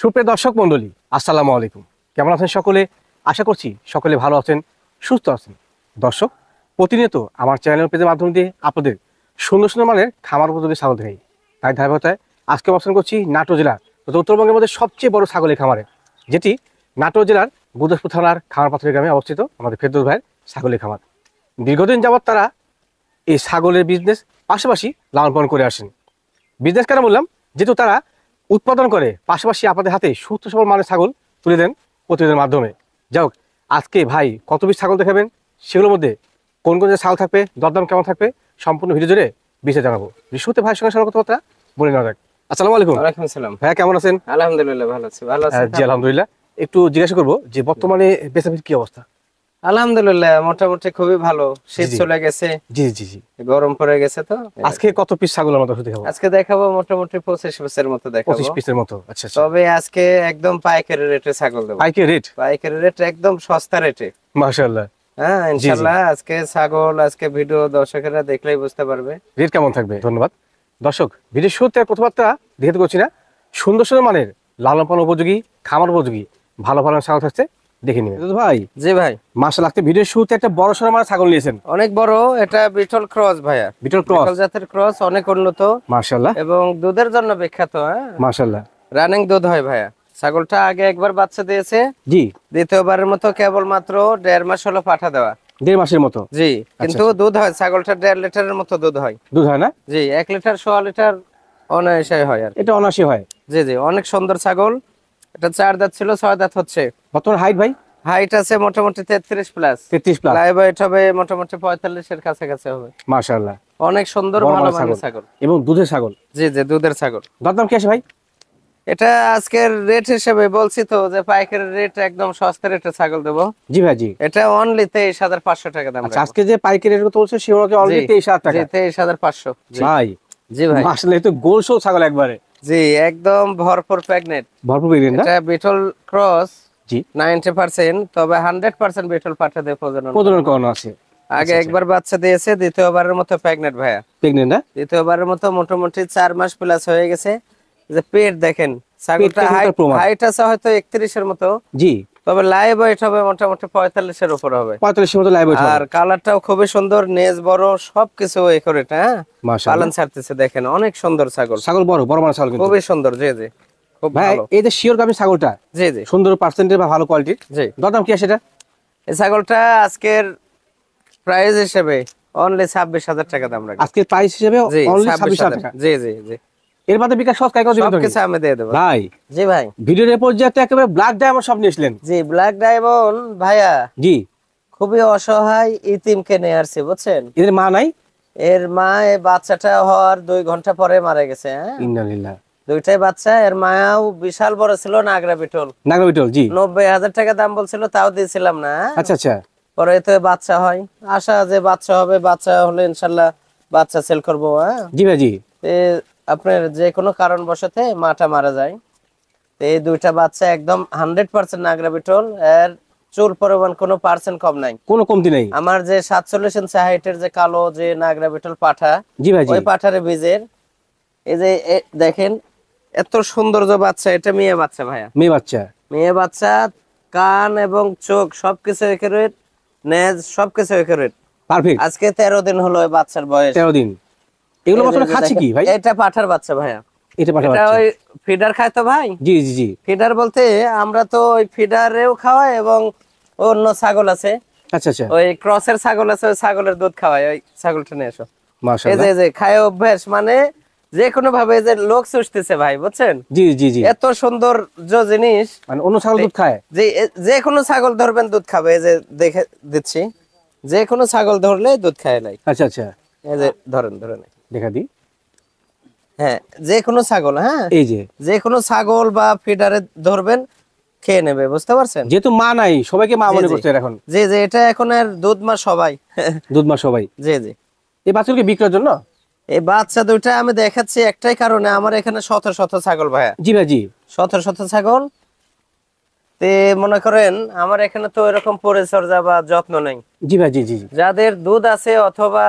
সুপ্রিয় দর্শক মণ্ডলী, আসসালামু আলাইকুম। কেমন আছেন সকলে? আশা করছি সকলে ভালো আছেন, সুস্থ আছেন। দর্শক, প্রতিনিয়ত আমার চ্যানেল পেজের মাধ্যম দিয়ে আপনাদের সুন্দর সুন্দর মানের খামার উপযোগী ছাগল দেখাই। তাই ধারাবাহিকতায় আজকে অবস্থান করছি নাটোর জেলার উত্তরবঙ্গের মধ্যে সবচেয়ে বড় ছাগলের খামারে, যেটি নাটোর জেলার গুদাসপুর থানার খামারপাথর গ্রামে অবস্থিত আমাদের ফেরদৌস ভাইয়ের ছাগলের খামার। দীর্ঘদিন যাবৎ তারা এই ছাগলের বিজনেস পাশাপাশি লালন পালন করে আসেন। বিজনেস কেন বললাম? যেহেতু তারা উৎপাদন করে পাশাপাশি আপনাদের হাতে সুস্থ সবল মানের ছাগল তুলে দেন প্রতিদিনের মাধ্যমে। যাই হোক, আজকে ভাই কত পিস ছাগল দেখাবেন, সেগুলোর মধ্যে কোন কোন যে ছাগল থাকবে, দরদাম কেমন থাকবে, সম্পূর্ণ ভিডিও জুড়ে বিস্তারিত জানাবো। শুরুতে ভাইয়ের সঙ্গে সবার কথাবার্তা বলে নেওয়া যাক। আসসালামু আলাইকুম। ওয়ালাইকুম আসসালাম। ভাইয়া কেমন আছেন? আলহামদুলিল্লাহ ভালো আছি। ভালো আছেন? জি আলহামদুলিল্লাহ। একটু জিজ্ঞাসা করবো যে বর্তমানে বেচাবিক্রির কি অবস্থা? আলহামদুলিল্লাহ মোটামুটি খুবই ভালো। শীত জি, জি। চলে গেছে, জি জি জি। গরম পড়ে গেছে। তো আজকে কত পিস ছাগল আমরা দেখাবো? আজকে দেখাবো মোটামুটি 25 পিসের মতো দেখাবো। 25 পিসের মতো। আচ্ছা আচ্ছা। তবে আজকে একদম পাইকারি রেটে ছাগল দেবো। পাইকারি রেট? পাইকারি রেট, একদম সস্তা রেটে। মাশাআল্লাহ। হ্যাঁ ইনশাআল্লাহ। আজকে ছাগল, আজকে ভিডিও দর্শকেরা দেখলেই বুঝতে পারবে রেট কেমন থাকবে। ধন্যবাদ। দর্শক, ভিডিও শুরুতে প্রথমবারটা দেখতে করছি না, সুন্দর সুন্দর মানের লালন পালন উপযোগী, খামার উপযোগী ভালো ভালো ছাগল থাকছে, দেখে নিন ভাই। জি ভাই, মাশাআল্লাহ, ভিডিও শুরুতে একটা বড় সড়ো মানের ছাগল নিয়েছেন। অনেক বড়। এটা বিটল ক্রস ভাইয়া, বিটল ক্রস। বিটল জাতের ক্রস, অনেক উন্নত মাশাআল্লাহ এবং দুধের জন্য বিখ্যাত। হ্যাঁ মাশাআল্লাহ। রানিং দুধ হয় ভাইয়া। ছাগলটা আগে একবার বাচ্চা দিয়েছে, জি। দ্বিতীয়বারের মতো কেবল মাত্র 1.5 মাস হলো পাঠা দেওয়া। 1.5 মাসের মতো? জি। কিন্তু দুধ হয়, ছাগলটা 1.5 লিটারের মতো দুধ হয়। দুধ হয় না? জি, 1 লিটার 1.5 লিটার অনায়াসে হয় আর। এটা অনাসি হয়? জি জি, অনেক সুন্দর ছাগল। এটা 4 দাঁত ছিল, 6 দাঁত হচ্ছে। বর্তমান হাইট ভাই? হাইট আছে মোটামুটি 33 প্লাস। 33 প্লাস। লাইভ ওয়েট হবে মোটামুটি 45 এর কাছাকাছি হবে। মাশাআল্লাহ, অনেক সুন্দর বড় ভালো মানের মানের ছাগল এবং দুধের ছাগল। জি জি, দুধের ছাগল। দরদাম কি আছে ভাই? এটা আজকের রেট হিসেবে বলছি তো যে পাইকারি রেট, একদম সস্তা রেটে ছাগল দেবো। জি ভাই জি। এটা অনলি 23,500 টাকা দাম। আচ্ছা, আজকে যে পাইকারি রেট বলছে সে হলো অনলি 23,000 টাকা। জি 23,500। ভাই জি ভাই, মাশাআল্লাহ, এই তো গোল শো ছাগল একবারে। জি একদম ভরপুর প্রেগনেন্ট। ভরপুর প্রেগনেন্ট না? এটা বিটল ক্রস। জি। 90%, তবে 100% বিটল পাঠা দিয়ে প্রজনন করানো আছে। আগে একবার বাচ্চা দিয়েছে, দ্বিতীয়বারের মতো প্রেগনেন্ট ভাইয়া। প্রেগনেন্ট না? দ্বিতীয়বারের মতো মোটামুটি 4 মাস প্লাস হয়ে গেছে। যে পেট দেখেন, ছাগলটা হাইট আছে হয়তো 31 এর মতো। জি। তবে লাইভ ওয়েট হবে মোটামুটি 45 এর উপর হবে। 45 এর মতো লাইভ ওয়েট হবে। আর কালারটাও খুবই সুন্দর, নেজ বড়, সবকিছু একুরেট। হ্যাঁ মাশাআল্লাহ। পালন ছাড়তেছে দেখেন, অনেক সুন্দর ছাগল। ছাগল বড় বড় মানের ছাগল কিন্তু খুবই সুন্দর। জি জি, খুব ভাই। ভালো। এই যে শিওর গাভী ছাগলটা, জি জি, সুন্দর পার্সেন্টেজ বা ভালো কোয়ালিটির, জি। দাম কি আছে এটা? এই ছাগলটা আজকের প্রাইস হিসেবে অনলি 26,000 টাকা দাম রাখি। আজকে প্রাইস হিসেবে জি, অনলি 26,000 26,000 টাকা। জি জি জি। এর মধ্যে বিকাশ সব কাজ দিবেন সবকিছু আমি দিয়ে দেব ভাই। জি ভাই। ভিডিওর এরপর যে একেবারে ব্ল্যাক ডায়মন্ড সব নিয়েছিলেন। জি, ব্ল্যাক ডায়মন্ড ভাইয়া। জি। খুবই অসহায় ইতিমকে নিয়ে আসছে, বুঝছেন? এদের মা নাই? এর মা এই বাচ্চাটা হওয়ার 2 ঘন্টা পরে মারা গেছে। হ্যাঁ, ইন্নালিল্লাহ। দুইটাই বাচ্চা। এর মায়াও বিশাল বড় ছিল, নাগরা বিটল। নাগরা বিটল, জি। 90,000 টাকা দাম বলছিল, তাও দিয়েছিলাম না। আচ্ছা আচ্ছা। পরে তো বাচ্চা হয়, আশা যে বাচ্চা হবে, বাচ্চা হলে ইনশাল্লাহ বাচ্চা সেল করবো। হ্যাঁ জি ভাই জি। আপনার যে কোনো কারণ বশতে মাটা মারা যায়। তো এই দুইটা বাচ্চা একদম 100% নাগরা বিটল। এর চুল পরিমাণ কোনো পার্সেন্ট কম নাই, কোনো কমতি নেই। আমার যে 47 ইঞ্চি হাইটের যে কালো যে নাগরা বিটল পাঠা, জি ভাই জি। ওই পাঠার বীজের এই যে দেখেন এত সুন্দর যে বাচ্চা, এটা মেয়ে বাচ্চা ভাইয়া। মেয়ে বাচ্চা? মেয়ে বাচ্চা। কান এবং চোখ সবকিছু একুরেট, নেজ সবকিছু একুরেট। পারফেক্ট। আজকে 13 দিন হলো এই বাচ্চার বয়স। 13 দিন। এগুলো বছরে খাচ্ছে কি ভাই? এটা পাঠার বাচ্চা ভাইয়া। এটা পাঠা এটা বাচ্চা? ওই ফিডার খায় তো ভাই। জি জি জি। ফিডার বলতে আমরা তো ওই ফিডারেও খাওয়াই এবং অন্য ছাগল আছে, আচ্ছা আচ্ছা। ওই ক্রসের ছাগল আছে, ওই ছাগলের দুধ খাওয়াই। ওই ছাগলটা নিয়ে এসো। এই মাশাআল্লাহ। যে খায় অভ্যাস, মানে যে কোনো ভাবে যে লোক চুষতেছে ভাই, বুঝছেন? জি জি জি। এত সুন্দর যে জিনিস, মানে অন্য ছাগল দুধ খায়? যে কোনো ছাগল ধরবেন দুধ খাবে। এই যে দেখে দিচ্ছি, যে কোনো ছাগল ধরলে দুধ খায় নাই। আচ্ছা আচ্ছা। এই যে ধরেন ধরেন, দেখা দি। হ্যাঁ যে কোনো ছাগল, হ্যাঁ এই যে কোনো ছাগল বা ফিডারে ধরবেন, খেয়ে নেবে, বুঝতে পারছেন? যেহেতু মা নাই, সবাইকে মা মনে করছে এখন। জি জি, এটা এখন এর দুধ মা সবাই। দুধ মা সবাই। জি জি। এই বাচ্চাগুলোকে বিক্রয়ের জন্য? এই বাচ্চা দুইটা আমি দেখাচ্ছি একটাই কারণে, আমার এখানে শত শত ছাগল ভাইয়া। জি ভাই জি। শত শত ছাগল। তে মনে করেন আমার এখানে তো এরকম পরিচর্যা বা যত্ন নেই। জি ভাই জি জি জি। যাদের দুধ আছে অথবা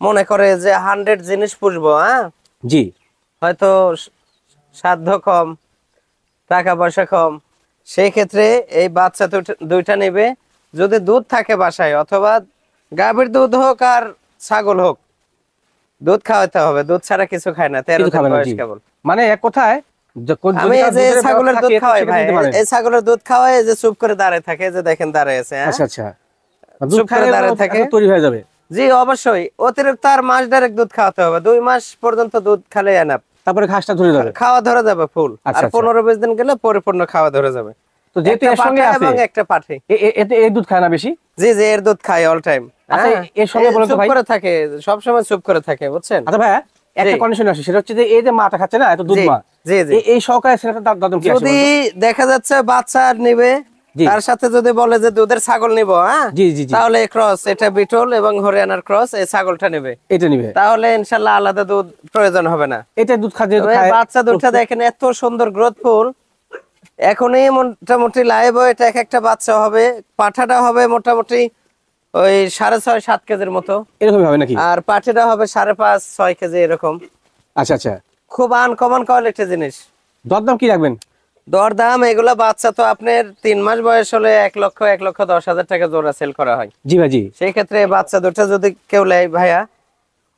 মনে করে যে 100 জিনিস পুষবো, হ্যাঁ জি। হয়তো সাধ্য কম, টাকা পয়সা কম, সেই ক্ষেত্রে এই বাচ্চা দুইটা নেবে। যদি দুধ থাকে বাসায়, অথবা গাভীর দুধ হোক আর ছাগল হোক, দুধ খাওয়াতে হবে। দুধ ছাড়া কিছু খায় না, 13 কিছু দিন খাবে না, বয়স জি। কেবল। মানে এক কথায় আমি এই যে ছাগলের দুধ খাওয়াই ভাই, ভাই। এই ছাগলের দুধ খাওয়াই, এই যে চুপ করে দাঁড়ায় থাকে, এই যে দেখেন দাঁড়ায় আছে, হ্যাঁ? আচ্ছা আচ্ছা, দুধ চুপ করে খাইলে দাঁড়ায় থাকে। তৈরি হয়ে যাবে। জি অবশ্যই, অতিরিক্ত আর মাস দেড়েক দুধ খাওয়াতে হবে। 2 মাস পর্যন্ত দুধ খেলে এনাফ। তারপরে ঘাসটা ধরে যাবে। খাওয়া ধরে যাবে ফুল। আচ্ছা, আর আচ্ছা। 15-20 দিন গেলে পরিপূর্ণ খাওয়া ধরে যাবে। তো যেহেতু একটা এর সঙ্গে পাঠা আছে, এবং একটা পাঠি। এতে এই দুধ খায় না বেশি। জি জি, এর দুধ খায় অল টাইম। আচ্ছা, এর সঙ্গে বলেন তো চুপ ভাই। করে থাকে, সব সময় চুপ করে থাকে, বুঝছেন? আচ্ছা ভাই, একটা জি। কন্ডিশন আছে, সেটা হচ্ছে যে এই যে মাটা খাচ্ছে না, এত দুধ জি মা, জি জি। এই সহকারে সেটার দাম কি আসে যদি বলুন তো? দেখা যাচ্ছে বাচ্চা নিবে, জি। তার সাথে যদি বলে যে দুধের ছাগল নিব, হ্যাঁ, জি জি জি, তাহলে ক্রস, এটা বিটল এবং হরিয়ানার ক্রস, এই ছাগলটা নেবে। এটা নিবে, তাহলে ইনশাল্লাহ আলাদা দুধ প্রয়োজন হবে না। এটা দুধ খাচ্ছে, তবে বাচ্চা দুধটা দেখেন এত সুন্দর গ্রোথফুল। এখনই মোটামুটি লাইভ এটা এক একটা বাচ্চা হবে। পাঠাটা হবে মোটামুটি ওই 6.5-7 কেজির মতো, এরকমই হবে নাকি? আর পাঠিটা হবে 5.5-6 কেজি এরকম। আচ্ছা আচ্ছা, খুব আনকমন কোয়ালিটি জিনিস। দরদাম কি রাখবেন? দরদাম এগুলা বাচ্চা তো আপনার 3 মাস বয়স হলে 1,10,000 টাকা জোড়া সেল করা হয়। জি ভাই, জি। সেই ক্ষেত্রে বাচ্চা দুটো যদি কেউ নেয় ভাইয়া,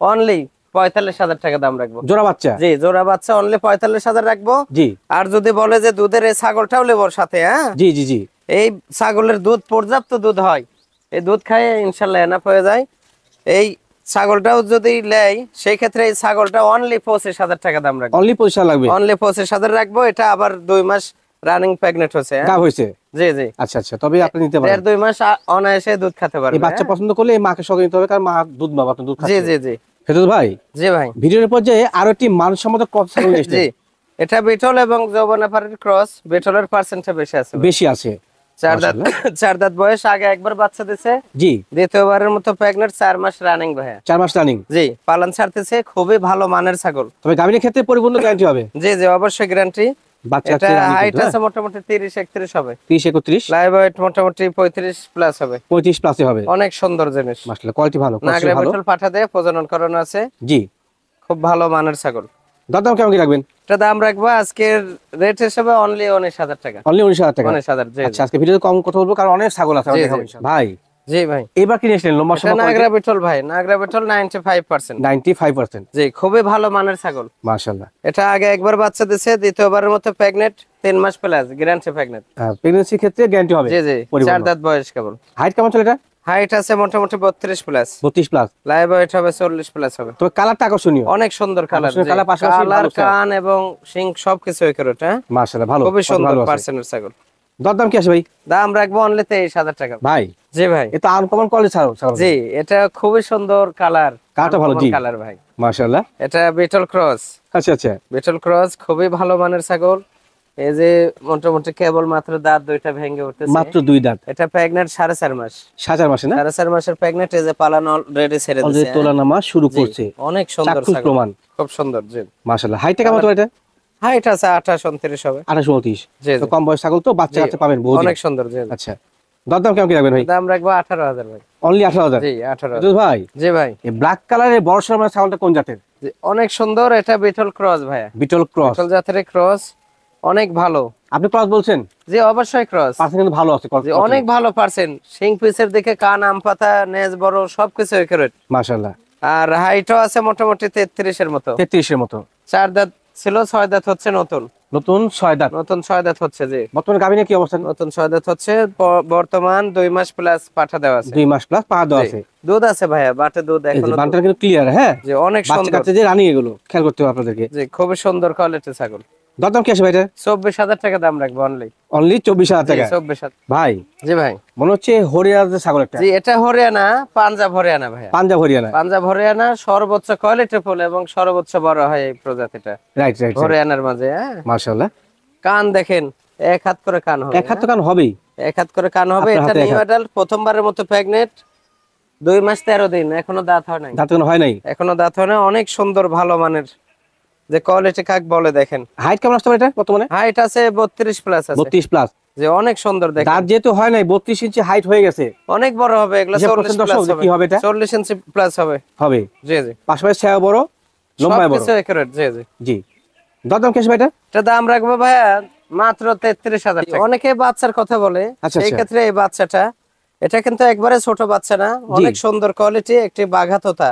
অনলি 45,000 টাকা দাম রাখবো। জোড়া বাচ্চা? জি, জোড়া বাচ্চা অনলি 45,000 রাখবো। জি। আর যদি বলে যে দুধের এই ছাগলটাও লেবর সাথে, হ্যাঁ, জি জি জি, এই ছাগলের দুধ পর্যাপ্ত দুধ হয়, এই দুধ খায় ইনশাল্লাহ এনাফ হয়ে যায়। এই ছাগলটাও যদি নেয়, সেই ক্ষেত্রে এই ছাগলটা অনলি 25,000 টাকা দাম রাখবো। অনলি 25 লাগবে? অনলি 25,000 রাখবো। এটা আবার 2 মাস রানিং প্রেগনেন্ট হচ্ছে, হ্যাঁ? গাব হয়েছে? জি জি। আচ্ছা আচ্ছা, তবে আপনি নিতে পারেন। 1.5-2 মাস অনায়াসে দুধ খেতে পারবে। এই বাচ্চা হ্যাঁ? পছন্দ করলে এই মাকে সঙ্গে নিতে হবে, কারণ মা দুধ মা, আপনি দুধ জি খাচ্ছেন। জি জি ফেরদৌস ভাই, জি ভাই। ভিডিওর পর্যায়ে আরো একটি মানসম্মত ক্রস ছাগল নিয়ে এসেছেন। জি, এটা বিটল এবং যৌবনাপাড়ির ক্রস। বিটলের পার্সেন্টটা বেশি আছে ভাই। বেশি আছে। 4 দাঁত, মাশাআল্লাহ। 4 দাঁত বয়স, আগে একবার বাচ্চা দিছে, জি। দ্বিতীয়বারের মতো প্রেগনেন্ট, 4 মাস রানিং ভাইয়া। 4 মাস রানিং। জি, পালন ছাড়তেছে, খুবই ভালো মানের ছাগল। তবে গাভীর ক্ষেত্রে পরিপূর্ণ গ্যারান্টি হবে। জি জি, অবশ্যই গ্যারান্টি। বাচ্চা এটা আছে রানিং হাইট কিন্তু, আছে মোটামুটি 30-31 হবে। 30 31 লাইভ ওয়েট মোটামুটি 35 প্লাস হবে। 35 প্লাসে হবে। অনেক সুন্দর জিনিস। মাশাআল্লাহ, কোয়ালিটি ভালো, নাগরা কোয়ালিটি ভালো। বিটল পাঠা দিয়ে প্রজনন করানো আছে। জি। খুব ভালো মানের ছাগল। দাম কেমন কি রাখবেন? এটা দাম রাখবো আজকের রেট হিসেবে অনলি 19,000 টাকা। অনলি 19,000 টাকা? 19,000। জি আচ্ছা, আজকে ভিডিওতে কম কথা বলবো, কারণ অনেক ছাগল আছে জি, দেখাবো জি। ইনশাআল্লাহ। ভাই, জি ভাই, এবার কি নিয়েছিলেন লম্বা এটা সময়? নাগরা বিটল ভাই, নাগরা বিটল 95%। 95%? জি, খুবই ভালো মানের ছাগল। মাশাআল্লাহ। এটা আগে একবার বাচ্চা দিছে, দ্বিতীয়বারের মতো প্রেগনেন্ট, 3 মাস প্লাস গ্যারান্টি প্রেগনেন্ট। প্রেগন্যান্সি ক্ষেত্রে গ্যারান্টি হবে? জি জি, পরিপূর্ণ। 4 দাঁত বয়স কেবল। হাইট কেমন চলে এটা? হাইট আছে মোটামুটি 32 প্লাস। 32 প্লাস? লাইভ ওয়েট হবে 40 প্লাস হবে। তবে কালারটা আকর্ষণীয়। অনেক সুন্দর কালার। আকর্ষণীয় কালার, পাশাপাশি কালার, ভালো ছাগল। কান এবং শিং সবকিছু একেরোটা, হ্যাঁ? মাশাআল্লাহ, ভালো, খুবই সুন্দর ভালো আছে। পার্সেন্টের ছাগল। দরদাম কি আছে ভাই? দাম রাখবো অনলি 23,000 টাকা। ভাই, জি ভাই। এটা আনকমন কোয়ালিটি ছাগল। জি, এটা খুবই সুন্দর কালার। কালারটা ভালো, জি। কালার ভাই। মাশাআল্লাহ। এটা বিটল ক্রস। আচ্ছা আচ্ছা, বিটল ক্রস খুবই ভালো মানের ছাগল। এই যে মোটামুটি কেবল মাত্র দাঁত দুইটা ভেঙে উঠতেছে। মাত্র 2 দাঁত? এটা প্রেগনেন্ট 4.5 মাস। 4 মাসে না? 4.5 মাসের প্রেগনেন্ট, এই যে পালন অলরেডি ছেড়ে অলরেডি দিয়েছে। তোলা নামা শুরু করছে। অনেক সুন্দর চাক্ষুষ ছাগল, প্রমাণ। খুব সুন্দর। জি, মাশাআল্লাহ। হাইটটা কেমন তো এটা? হাইট আছে 28-29 হবে। 28 29? জি, তো জি। কম বয়স ছাগল তো, বাচ্চা জি, কাচ্চা পাবেন বহুত। অনেক সুন্দর। জি, জি। আচ্ছা, দরদাম কেমন কি রাখবেন ভাই? দাম রাখবো 18,000 ভাই। অনলি 18,000? জি, 18,000। ফেরদৌস ভাই, জি ভাই। এই ব্ল্যাক কালারের বড় সরমানের ছাগলটা কোন জাতের? জি, অনেক সুন্দর। এটা বিটল ক্রস ভাইয়া। বিটল ক্রস? বিটল জাতের ক্রস, অনেক ভালো। আপনি ক্রস বলছেন? জি, অবশ্যই ক্রস। পার্সেন্ট কিন্তু ভালো আছে। জি, অনেক ভালো পার্সেন্ট। শিং পিসের দিকে কান, আম পাতা, নেজ বড়, সবকিছু একুরেট। মাশাআল্লাহ। আর হাইটও আছে মোটামুটি 33 এর মতো। 33 এর মতো? 4 দাঁত ছিল, 6 দাঁত হচ্ছে নতুন। নতুন 6 দাঁত? নতুন 6 দাঁত হচ্ছে। জি, বর্তমানে গাভীর কি অবস্থা? নতুন 6 দাঁত হচ্ছে। বর্তমান 2 মাস প্লাস পাঠা দেওয়া আছে। 2 মাস প্লাস পা দেওয়া জি, আছে? দুধ আছে ভাইয়া, বাটে দুধ এই যে এখনো। বানটা কিন্তু ক্লিয়ার, হ্যাঁ? জি, অনেক বাচ্চা সুন্দর। কাচ্চা যে রানি, এগুলো খেয়াল করতে হবে আপনাদেরকে। জি, খুবই সুন্দর কোয়ালিটির ছাগল। দরদাম কি আছে ভাই এটা? 24,000 টাকা দাম রাখবো অনলি। অনলি 24,000 টাকা? 24,000। ভাই, জি ভাই। মনে হচ্ছে হরিয়ানার ছাগল একটা। জি, এটা হরিয়ানা, পাঞ্জাব হরিয়ানা ভাইয়া। পাঞ্জাব হরিয়ানা? পাঞ্জাব হরিয়ানা, সর্বোচ্চ কোয়ালিটি ফুল এবং সর্বোচ্চ বড় হয় এই প্রজাতিটা রাইট রাইট। হরিয়ানার মাঝে, হ্যাঁ? মাশাআল্লাহ। কান দেখেন, 1 হাত করে কান হবে। এক হাত তো কান হবেই। 1 হাত করে কান হবে। আপনার এটা হাতে এক নিউ হাত। অ্যাডাল্ট, প্রথমবারের মতো প্রেগনেন্ট, 2 মাস 13 দিন, এখনো দাঁত হয় নাই। দাঁত কোনো হয় নাই? এখনো দাঁত হয় না। অনেক সুন্দর, ভালো মানের, যে কোয়ালিটি কাক বলে দেখেন। হাইট কেমন আসতে পারে এটা বর্তমানে? হাইট আছে 32 প্লাস আছে। 32 প্লাস? যে অনেক সুন্দর দেখেন। দাঁত যেহেতু হয় নাই, 32 ইঞ্চি হাইট হয়ে গেছে। অনেক বড় হবে এগুলা, হিসাব 40 করছেন প্লাস দর্শক যে হবে। কি হবে এটা? 40 ইঞ্চি প্লাস হবে। হবে? জি জি, পাশাপাশি ছায়া বড়, লম্বায় বড়। সবকিছু একুরেট। জি জি। জি। দরদাম কি আছে ভাই এটা? এটা দাম রাখবো ভাইয়া মাত্র 33,000 টাকা। অনেকে বাচ্চার কথা বলে, আচ্ছা, সেই আচ্ছা। ক্ষেত্রে এই বাচ্চাটা, এটা কিন্তু একবারে ছোট বাচ্চা না, অনেক সুন্দর কোয়ালিটি, একটি বাঘাতোতা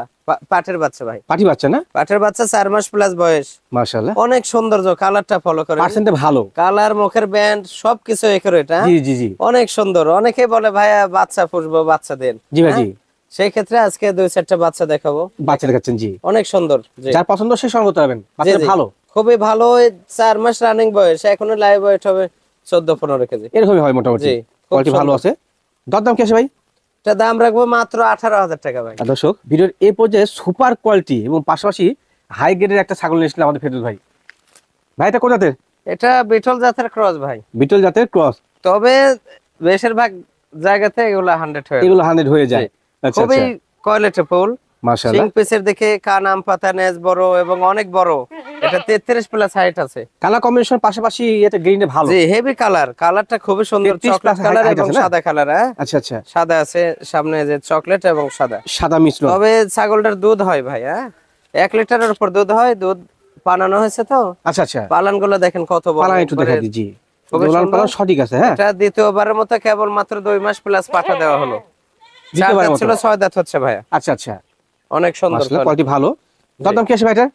পাটের বাচ্চা ভাই। পাটি বাচ্চা না? পাটের বাচ্চা 4 মাস প্লাস বয়স, মাশাআল্লাহ, অনেক সৌন্দর্য, কালারটা ফলো করে, পার্সেন্টে ভালো। কালার, মুখের ব্যান্ড সবকিছু একুরেট। জি জি জি অনেক সুন্দর। অনেকে বলে ভাইয়া বাচ্চা পুষবো, বাচ্চা দেন। জি ভাই জি। সেই ক্ষেত্রে আজকে 2-4টা বাচ্চা দেখাবো, বাচ্চা দেখাচ্ছেন, জি। অনেক সুন্দর। জি যার পছন্দ সে সংগ্রহ করতে পারবেন, জি, বাচ্চা জি। ভালো। খুবই ভালো। 4 মাস রানিং বয়স, এখনো লাইভ ওয়েট হবে 14-15 কেজি। এরকমই হয় মোটামুটি, জি, খুব কোয়ালিটি ভালো সুন্দর। আছে। দরদাম কি আছে ভাই? এটা দাম রাখবো মাত্র 18,000 টাকা ভাই। আর দর্শক, ভিডিওর এই পর্যায়ে সুপার কোয়ালিটি এবং পাশাপাশি হাই গ্রেডের একটা ছাগল নিয়েছিলেন আমাদের ফেরদৌস ভাই। ভাই এটা কোন জাতের? এটা বিটল জাতের ক্রস ভাই, বিটল জাতের ক্রস। তবে বেশিরভাগ জায়গাতে এগুলা 100 হয়ে যায়। এগুলো 100 হয়ে যায়। আচ্ছা খুবই আচ্ছা, কোয়ালিটি ফুল। মাশাআল্লাহ। সিং পিসের দিকে কান, আম পাতা, নেজ বড় এবং অনেক বড়। এটা 33 প্লাস হাইট আছে। কালার কম্বিনেশন পাশাপাশি এটা গ্রিনে ভালো। জি, হেভি কালার, কালারটা খুবই সুন্দর, 33 চকলেট plus কালার height এবং আছে না? সাদা কালার। হ্যাঁ, আচ্ছা আচ্ছা, সাদা আছে সামনে, যে চকলেট এবং সাদা। সাদা মিশ্রণ। তবে ছাগলটার দুধ হয় ভাই, 1 লিটারের উপর দুধ হয়। দুধ পানানো হয়েছে তো, আচ্ছা আচ্ছা, পালান গুলো দেখেন কত বড়। পালান একটু দেখা দিই, জি। খুবই দোলান সুন্দর। পালান সঠিক আছে, হ্যাঁ। এটা দ্বিতীয়বারের মতো কেবল মাত্র 2 মাস প্লাস পাঠা দেওয়া হলো। 4 দ্বিতীয়বারের দাঁত মতো? ছিল, 6 দাঁত হচ্ছে ভাইয়া। আচ্ছা আচ্ছা, অনেক সুন্দর মাশাআল্লাহ, কোয়ালিটি ভালো। দরদাম কি আছে ভাই এটা?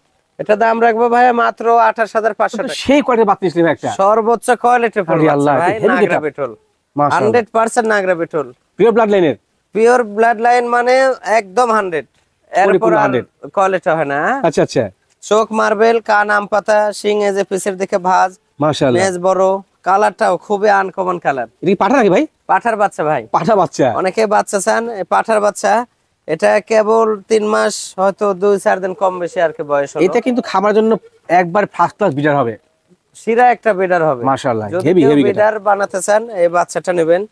এটা দাম রাখবো ভাইয়া মাত্র 28,500 টাকা। সেই কোয়ালিটির বাচ্চা নিয়েছিলেন ভাই একটা। সর্বোচ্চ কোয়ালিটি ফুল আরে আল্লাহ, ভাই, এটা heavy নাগরা getup। বিটল, মাশাআল্লাহ, 100% নাগরা বিটল, পিওর ব্লাড লাইনের। পিওর ব্লাড লাইন, মানে একদম 100। এরপর পরিপূর্ণ আর 100। কোয়ালিটি হয় না। আচ্ছা আচ্ছা, চোখ মার্বেল, কান আম পাতা, শিং এজে পিসের দিকে ভাঁজ, মাশাআল্লাহ। নেজ বড়, কালারটাও খুবই আনকমন কালার। এটা কি পাঠা নাকি ভাই? পাঠার বাচ্চা ভাই, পাঠা বাচ্চা। অনেকে বাচ্চা চান, এই পাঠার বাচ্চা। এটা কেবল 3 মাস, হয়তো 2-4 দিন কম বেশি আর কি বয়স হলো। এটা কিন্তু খাবার জন্য একবার ফার্স্ট ক্লাস বিডার হবে। শিরা একটা বিডার হবে মাশাআল্লাহ, যদি হেভি কেউ হেভি। বিডার বানাতে চান, এই বাচ্চাটা নেবেন।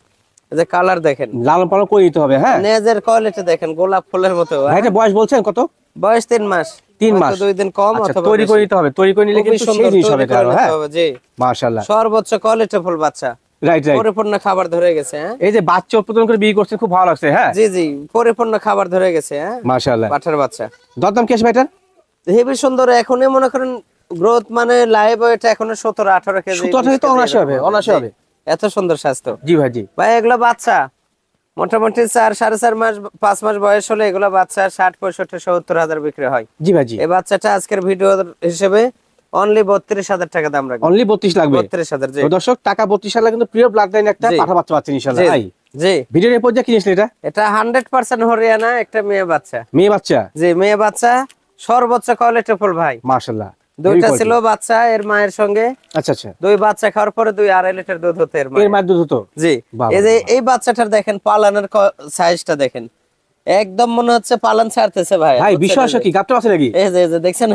এই যে কালার দেখেন, লালন পালন করে নিতে হবে, হ্যাঁ। নেজের কোয়ালিটি দেখেন, গোলাপ ফুলের মতো। ভাই এটা বয়স বলছেন কত? বয়স 3 মাস। 3 হয়তো মাস, 2 দিন কম আচ্ছা, অথবা তৈরি করে নিতে হবে। তৈরি করে নিলে খুবই কিন্তু সুন্দর সেই জিনিস হবে তৈরি করে এটা, নিতে হ্যাঁ। হবে। জি, মাশাআল্লাহ, সর্বোচ্চ কোয়ালিটি ফুল বাচ্চা, রাইট রাইট। পরিপূর্ণ খাবার ধরে গেছে। হ্যাঁ, এই যে বাচ্চা উৎপাদন করে বিয়ে করছেন, খুব ভালো লাগছে, হ্যাঁ। জি জি, পরিপূর্ণ খাবার ধরে গেছে। হ্যাঁ, মাশাআল্লাহ। পাঠার বাচ্চা দরদাম কি আছে ভাই এটা? হেবি সুন্দর। এখনই মনে করেন গ্রোথ, মানে লাইভ ওয়েট এখনো 17-18 কেজি। 17 তো অনায়াসে হবে, অনায়াসে হবে। এত সুন্দর স্বাস্থ্য জি ভাই, জি। ভাই। এগুলো বাচ্চা মোটামুটি 4-4.5 মাস, 5 মাস বয়স হলে এগুলো বাচ্চা 60-65-70 হাজার বিক্রি হয়। জি ভাই, জি। এই বাচ্চাটা আজকের ভিডিও হিসেবে অনলি 32,000 টাকা দাম রাখবো। অনলি 32 লাগবে। 32,000। জি, তো দর্শক, টাকা 32 লাগলে কিন্তু প্রিয় ব্লাড লাইন একটা জি। পাঠা বাচ্চা পাচ্ছেন ইনশাআল্লাহ। জি, ভাই জি। ভিডিওর এই পর্যায়ে কি নিয়েছিলেন এটা? এটা 100% হরিয়ানা, একটা মেয়ে বাচ্চা। মেয়ে বাচ্চা, জি, মেয়ে বাচ্চা, সর্বোচ্চ কোয়ালিটি ফুল ভাই। মাশাআল্লাহ। দুইটা ছিল বাচ্চা এর মায়ের সঙ্গে। আচ্ছা আচ্ছা, 2 বাচ্চা খাওয়ার পরে 2-2.5 লিটার দুধ হতে এর এর মায়ের। মায়ের দুধ হতো। জি, বাহ, এই যে বাহ, এই বাচ্চাটার দেখেন পালানের সাইজটা দেখেন, একদম মনে হচ্ছে পালান ছাড়তেছে ভাই। ভাই বুঝছেন? বিশ্বাস কি গাবটা আছে নাকি? এই যে দেখছেন,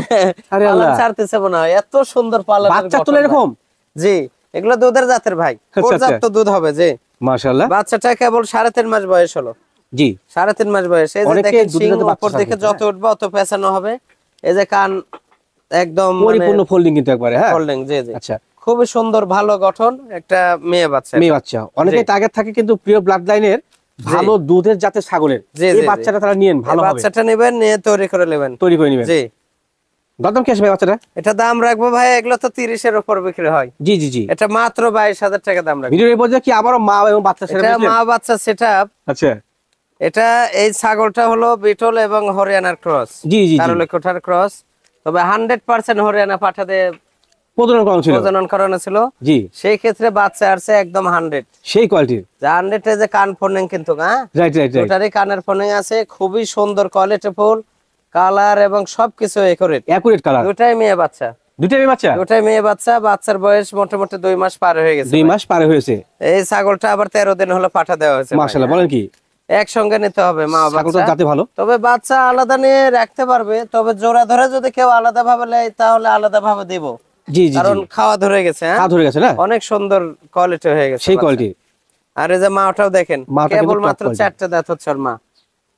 আরে পালান আল্লাহ, ছাড়তেছে মনে হয়, এত সুন্দর পালান। বাচ্চা তো এরকম। জি, এগুলো দুধের জাতের ভাই, আচ্ছা, পর্যাপ্ত দুধ হবে। জি, মাশাআল্লাহ। বাচ্চাটা কেবল 3.5 মাস বয়স হলো। জি, 3.5 মাস বয়স। এই যে অনেকে দেখেন, দুধের শিং সাথে বাচ্চা উপর দিকে ছাড়বে, যত উঠবে অত পেছানো হবে। এই যে কান একদম পরিপূর্ণ ফোল্ডিং কিন্তু একবারে, হ্যাঁ। ফোল্ডিং। জি জি, আচ্ছা, খুবই সুন্দর, ভালো গঠন, একটা মেয়ে বাচ্চা। মেয়ে বাচ্চা। অনেকে টার্গেট থাকে কিন্তু প্রিয় ব্লাড লাইনের ভালো দুধের জাতের ছাগলের, জি, এই জি, বাচ্চাটা তারা নিয়েন, ভালো এই হবে। বাচ্চাটা নেবেন, নিয়ে তৈরি করে নেবেন। তৈরি করে নেবেন। জি, দরদাম কি আছে ভাই বাচ্চাটা? এটা দাম রাখবো ভাই, এগুলো তো 30-এর উপর বিক্রি হয়। জি জি জি। এটা মাত্র 22,000 টাকা দাম রাখবো। ভিডিওর এই পর্যায়ে কি আবারও মা এবং বাচ্চা ছেড়ে এটা দিয়েছিলেন? মা বাচ্চা সেটআপ। আচ্ছা, এটা এই ছাগলটা হলো বিটল এবং হরিয়ানার ক্রস, জি জি জি। কারোলেকোঠার ক্রস। তবে 100% হরিয়ানা পাঠাতে প্রজনন করানো ছিল। প্রজনন করানো ছিল। জি, সেই ক্ষেত্রে বাচ্চা আসছে একদম 100। সেই কোয়ালিটির। যে 100 এ যে কান ফোনিং কিন্তু, হ্যাঁ, রাইট রাইট রাইট। ওটারই কানের ফোনিং আছে। খুবই সুন্দর কোয়ালিটি ফুল, কালার এবং সবকিছু একুরেট। Accurate colour. দুটাই মেয়ে বাচ্চা, দুইটা মেয়ে বাচ্চা? দুটাই মেয়ে বাচ্চা। বাচ্চার বয়স মোটামুটি 2 মাস পার হয়ে গেছে। 2 মাস পারে হয়েছে। এই ছাগলটা আবার 13 দিন হলো পাঠা দেওয়া হয়েছে। মাশাআল্লাহ, বলেন কি? একসঙ্গে নিতে হবে মা ছাগলটা বাচ্চা। জাতে ভালো। তবে বাচ্চা আলাদা নিয়ে রাখতে পারবে, তবে জোড়া ধরে যদি কেউ আলাদা ভাবে নেয় তাহলে আলাদা ভাবে দিব, জি জি কারণ জি। খাওয়া ধরে গেছে। হ্যাঁ, পা ধরে গেছে না? অনেক সুন্দর কোয়ালিটি হয়ে গেছে সেই বাচ্চা। কোয়ালিটি। আর এই যে মাটাও দেখেন, মাটা কিন্তু কেবল top মাত্র quality। 4টা দাঁত হচ্ছে ওর মা,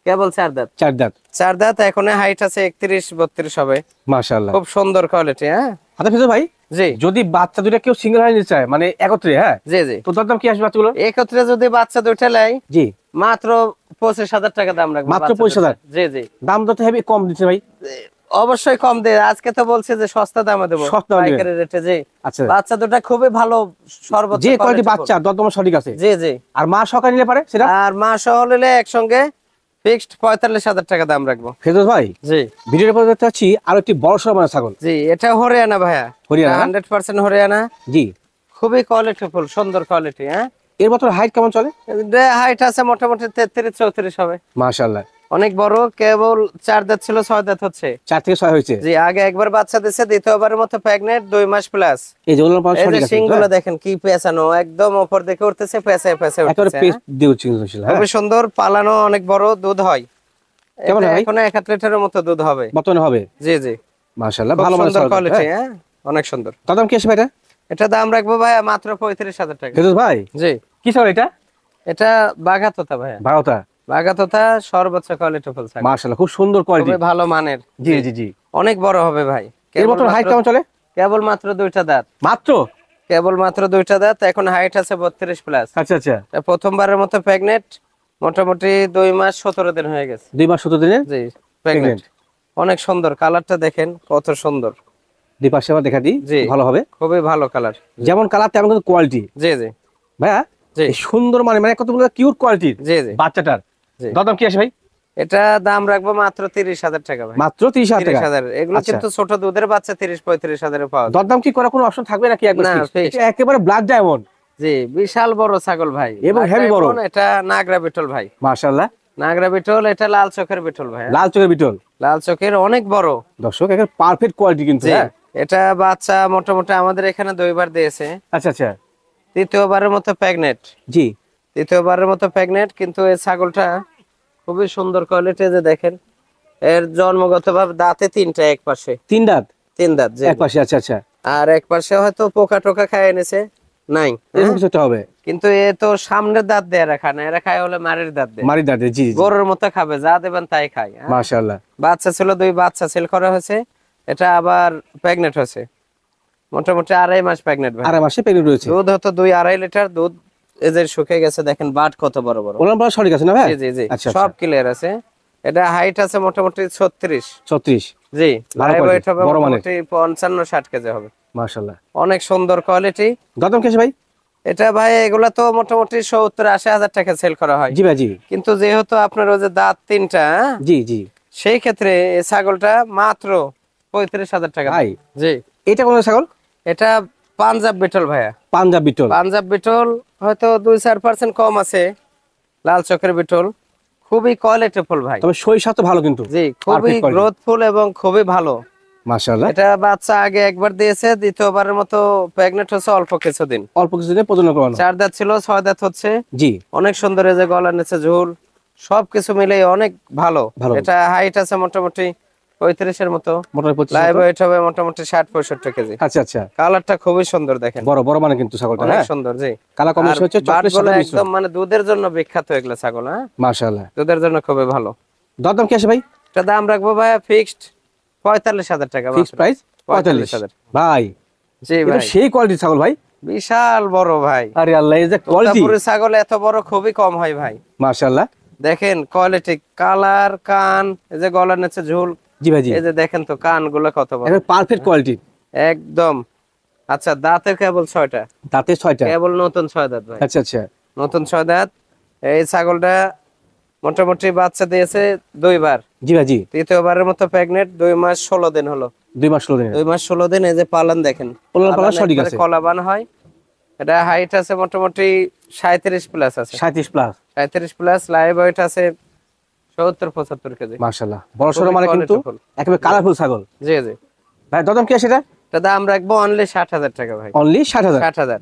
কেবল 4 দাঁত। 4 দাঁত। 4 দাঁত, এখন হাইট আছে 31-32 হবে। মাশাআল্লাহ। খুব সুন্দর কোয়ালিটি। হ্যাঁ, হাতে ফেজো ভাই, জি যদি বাচ্চা দুইটা কেউ সিঙ্গেল হয়ে নিতে চায়, মানে একত্রে, হ্যাঁ, জি জি, তো দরদাম কি আসবে বাচ্চাগুলো? একত্রে যদি বাচ্চা দুইটা লাই, জি, মাত্র 25,000 টাকা দাম রাখবো। মাত্র বাচ্চা 25,000? দুইটা। জি জি, দাম তো হেভি কম দিচ্ছে ভাই। অবশ্যই কম দেয়, আজকে তো বলছে যে সস্তা দামে দেবো, সস্তা দামে দিবেন। পাইকারি রেটে। জি, আচ্ছা, বাচ্চা দুটা খুবই ভালো, সর্বোচ্চ যে কোয়ালিটি quality বাচ্চা দরদাম সঠিক আছে। full। জি জি। আর মা সকালে নিলে পারে সেটা আর মা সহ নিলে একসঙ্গে ফিক্সড 45,000 টাকা দাম রাখবো। ফেরদৌস ভাই, জি ভিডিওর পর দেখতে পাচ্ছি আর একটি বড় সড় মানে ছাগল। জি, এটা হরিয়ানা ভাইয়া, হরিয়ানা না? 100% হরিয়ানা, জি। খুবই কোয়ালিটি ফুল, সুন্দর কোয়ালিটি। হ্যাঁ, এর বছর হাইট কেমন চলে? হাইট আছে মোটামুটি 33-34 হবে। মাশাআল্লাহ, অনেক বড়, কেবল 4 দাঁত ছিল, 6 দাঁত হচ্ছে। 4 থেকে 6 হয়েছে। জি, আগে একবার বাচ্চা দিছে, দ্বিতীয়বারের মতো প্রেগনেন্ট, 2 মাস প্লাস। এই যে ওলান পাওয়া এই যে সঠিক আছে। সিংগুলো দেখেন কি পেছানো, একদম উপর দিকে উঠতেছে, পেছায় পেছায় একেবারে উঠতেছে। পেস্ট দিয়ে উঠছে ইনশাআল্লাহ। খুবই সুন্দর, পালানো, অনেক বড়, দুধ হয়। কেমন এটা হয়? এখন 1 লিটারের মতো দুধ হবে। বর্তমানে হবে। জি জি, মাশাআল্লাহ, খুব ভালো মানের সুন্দর ছাগল। কোয়ালিটি। হ্যাঁ, অনেক সুন্দর। দাম কি আসবে এটা? এটা দাম রাখবো ভাইয়া মাত্র 35,000 টাকা। ফেরদৌস ভাই, জি, কি ছাগল এটা? এটা বাঘাতোতা ভাইয়া, ভারতা। বাঘাতোতা, সর্বোচ্চ কোয়ালিটি ফুল ছাগল, মাশাআল্লাহ, খুব সুন্দর কোয়ালিটি। খুবই ভালো মানের। জি জি জি। অনেক বড় হবে ভাই। এর বছর হাইট কেমন চলে? কেবল মাত্র 2টা দাঁত, মাত্র। কেবল মাত্র 2টা দাঁত, এখন হাইট আছে 32 প্লাস। আচ্ছা আচ্ছা। প্রথমবারের মতো প্রেগনেন্ট, মোটামুটি 2 মাস 17 দিন হয়ে গেছে। 2 মাস 17 দিনের জি, প্রেগনেন্ট। প্রেগনেন্ট। অনেক সুন্দর, কালারটা দেখেন কত সুন্দর। দুই পাশে আবার দেখা দিই, জি, ভালো হবে। খুবই ভালো কালার। যেমন কালার তেমন কিন্তু কোয়ালিটি। জি জি ভাইয়া, জি এই সুন্দর মানে কতগুলো কিউট কোয়ালিটির জি জি। বাচ্চাটার জি। দাম কি আসে ভাই? এটা দাম রাখবো মাত্র 30,000 টাকা ভাই। মাত্র 30,000 টাকা। 30,000। এগুলো আচ্ছা। কিন্তু ছোট দুধের বাচ্চা 30-35,000 এ পাওয়া যায়। দরদাম কি করার কোনো অপশন থাকবে নাকি একবার না, fixed? fixed। এটা একেবারে ব্ল্যাক ডায়মন্ড। জি, বিশাল বড় ছাগল ভাই, এবং Black heavy বড়। Diamond, এটা নাগরা বিটল ভাই, মাশাআল্লাহ, নাগরা বিটল। এটা লাল চোখের বিটল ভাই, লাল চোখের বিটল। লাল চোখের, অনেক বড়। দর্শক, একেবারে পারফেক্ট কোয়ালিটি কিন্তু। জি, হ্যাঁ, এটা বাচ্চা মোটামুটি আমাদের এখানে 2বার দিয়েছে, আচ্ছা আচ্ছা। তৃতীয়বারের মতো প্রেগনেন্ট, জি। তৃতীয়বারের মতো প্রেগনেন্ট। কিন্তু এই ছাগলটা খুবই সুন্দর কোয়ালিটি। যে দেখেন, এর জন্মগত ভাবে দাঁতে 3টা, এক পাশে 3 দাঁত 3 দাঁত। জি, এক পাশে। আচ্ছা আচ্ছা। আর এক পাশে হয়তো পোকা টোকা খায় এনেছে, নাই। এরকম কিছু একটা হবে। কিন্তু এ তো সামনের দাঁত দেয়া রাখা না, এরা খায় হলে মারের দাঁত দেয়, মারি দাঁতে। জি জি। গরুর মতো খাবে, যা দেবেন তাই খায়। হ্যাঁ? মাশাআল্লাহ। বাচ্চা ছিল, 2 বাচ্চা সেল করা হয়েছে, এটা আবার প্রেগনেন্ট হয়েছে, মোটামুটি 2.5 মাস প্রেগনেন্ট ভাই। 2.5 মাসে প্রেগনেন্ট রয়েছে। দুধ হতো 2-2.5 লিটার দুধ। এই যে শুকিয়ে গেছে, দেখেন বাট কত বড় বড়। ওলান পাওয়া সঠিক আছে না ভাই? জি জি জি, আচ্ছা সব ক্লিয়ার আছে। এটা হাইট আছে মোটামুটি 36। 36। জি, ভালো লাইভ quality, ওয়েট হবে বড় মানের। মোটামুটি 55-60 কেজি হবে। মাশাআল্লাহ। অনেক সুন্দর কোয়ালিটি। দাম কি আসে ভাই? এটা ভাই, এগুলা তো মোটামুটি 70-80 হাজার টাকা সেল করা হয়। জি ভাই জি। কিন্তু যেহেতু আপনার ওই যে দাঁত 3টা, জি জি। সেই ক্ষেত্রে এই ছাগলটা মাত্র 35,000 টাকা। ভাই, জি, এটা কোন ছাগল? এটা পাঞ্জাব বিটল ভাইয়া, পাঞ্জাব বিটল। পাঞ্জাব বিটল। হয়তো 2-4% কম আছে লাল চোখের বিটল। খুবই কোয়ালিটিফুল ভাই। তবে শরীর তো ভালো কিন্তু। জি, খুবই Perfect quality। গ্রোথফুল এবং খুবই ভালো। মাশাআল্লাহ। এটা বাচ্চা আগে একবার দিয়েছে, দ্বিতীয়বারের মতো প্রেগনেন্ট হচ্ছে অল্প কিছুদিন। অল্প কিছুদিনে প্রজনন করানো। 4 দাঁত ছিল, 6 দাঁত হচ্ছে। জি। অনেক সুন্দর, এই যে গলার নিচে ঝুল, সবকিছু মিলে অনেক ভালো। ভালো। এটা হাইট আছে মোটামুটি 35 এর মতো, মোটামুটি 25 লাইভ মতো। ওয়েট হবে মোটামুটি 60-65 কেজি। আচ্ছা আচ্ছা। কালারটা খুবই সুন্দর, দেখেন বড় বড় মানে কিন্তু ছাগলটা। অনেক হ্যাঁ, সুন্দর। জি, কালার কম্বিনেশন হচ্ছে চকলেট বাটগুলো সাথে একদম মানে দুধের জন্য বিখ্যাত এগুলো ছাগল। হ্যাঁ, মাশাআল্লাহ। দুধের জন্য খুবই ভালো। দাম কি আসে ভাই? এটা দাম রাখবো ভাইয়া ফিক্সড 45,000 টাকা। ফিক্স প্রাইস 45,000 ভাই। জি এটা ভাই, সেই কোয়ালিটি ছাগল ভাই। বিশাল বড় ভাই। আরে আল্লাহ, এই যে কোয়ালিটি। তোতাপুরি ছাগল এত বড় খুবই কম হয় ভাই। মাশাআল্লাহ। দেখেন কোয়ালিটি, কালার, কান, এই যে গলার নিচে ঝুল। জি ভাই জি। এই যে দেখেন তো কান গুলো কত বড়, এটা পারফেক্ট কোয়ালিটি। একদম। আচ্ছা, দাঁতের কেবল 6টা, দাঁতে 6টা। কেবল নতুন 6 দাঁত ভাই, আচ্ছা আচ্ছা। নতুন 6 দাঁত। এই ছাগলটা মোটামুটি বাচ্চা দিয়েছে 2বার, জি ভাই জি। তৃতীয়বারের মতো প্রেগনেন্ট, 2 মাস 16 দিন হলো। 2 মাস 16 দিন। 2 মাস 16 দিন। এই যে পালান দেখেন, পালান সঠিক একবারে আছে। কলাবান হয়। এটা হাইট আছে মোটামুটি 37 প্লাস আছে, 37 প্লাস। 37 প্লাস। লাইভ ওয়েট আছে 70-75 কেজি। মাশাআল্লাহ, বড় সরো খুবই মানে কিন্তু qualityful। একেবারে কালারফুল ছাগল। জি জি। ভাই দাম কি আছে এটা? এটা দাম রাখবো অনলি 60,000 টাকা ভাই। অনলি 60,000। 60,000।